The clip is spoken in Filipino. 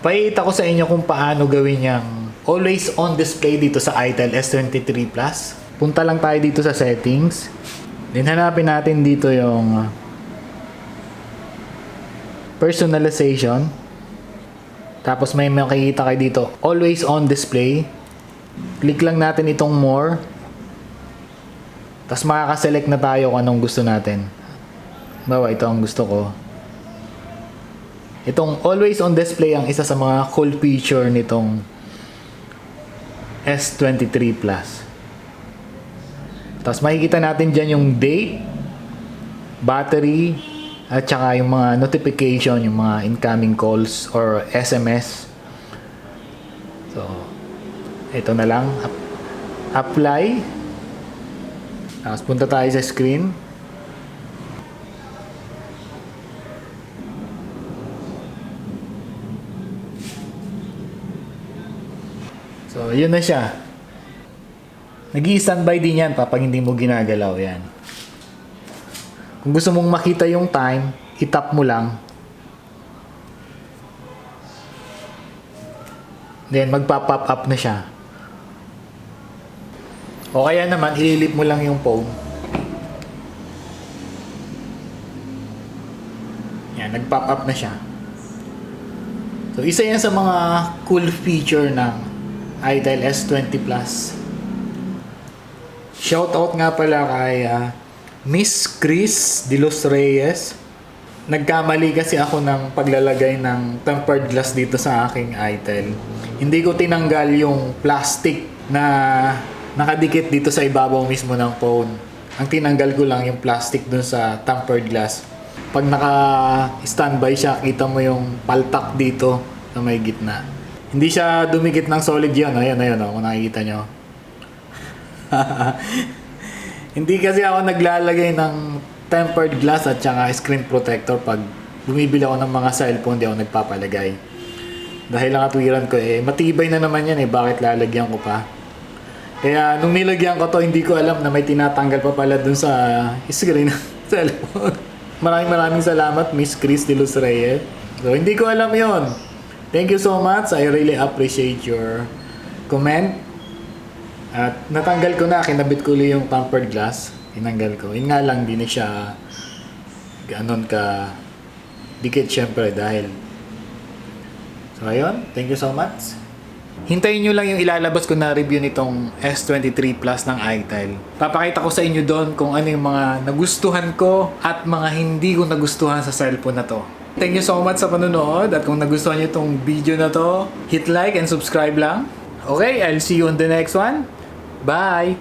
Pakikita ko sa inyo kung paano gawin yung always on display dito sa itel S23 Plus. Punta lang tayo dito sa settings. Then hanapin natin dito yung personalization. Tapos may makikita kayo dito, always on display. Click lang natin itong more. Tapos makaka-select na tayo kung anong gusto natin. Bawa, ito ang gusto ko. Itong always on display ang isa sa mga cool feature nitong S23 Plus. Tapos makikita natin dyan yung date, battery, at saka yung mga notification, yung mga incoming calls or SMS. So, ito na lang. Apply. Tapos punta tayo sa screen. So, yun na siya. Nag-i-standby din yan kapag hindi mo ginagalaw yan. Kung gusto mong makita yung time, itap mo lang. Then, magpa-pop up na siya. O kaya naman, ililip mo lang yung phone. Yan, nag-pop up na siya. So, isa yan sa mga cool feature ng itel S20 Plus. Shoutout nga pala kay Miss Chris de los Reyes. Nagkamali kasi ako ng paglalagay ng tempered glass dito sa aking itel. Hindi ko tinanggal yung plastic na nakadikit dito sa ibabaw mismo ng phone. Ang tinanggal ko lang yung plastic dun sa tempered glass. Pag naka-standby siya, kita mo yung paltak dito sa may gitna. Hindi siya dumikit ng solid yan. Ayan, kung nakikita nyo. Hindi kasi ako naglalagay ng tempered glass at saka screen protector pag bumibili ako ng mga cellphone, di ako nagpapalagay. Dahil ang katwiran ko, matibay na naman yan bakit lalagyan ko pa? Kaya nung nilagyan ko to, hindi ko alam na may tinatanggal pa pala dun sa screen ng cellphone. Maraming salamat, Miss Chris de los Reyes. So, hindi ko alam yon. Thank you so much. I really appreciate your comment. At natanggal ko na, kinabit ko ulit yung tempered glass. Tinanggal ko. Yun nga lang, di na siya ganon ka dikit syempre dahil. So ayun, thank you so much. Hintayin nyo lang yung ilalabas ko na review nitong S23 Plus ng itel. Papakita ko sa inyo doon kung ano yung mga nagustuhan ko at mga hindi ko nagustuhan sa cellphone na to. Thank you so much sa panonood at kung nagustuhan nyo itong video na to, hit like and subscribe lang. Okay, I'll see you on the next one. Bye!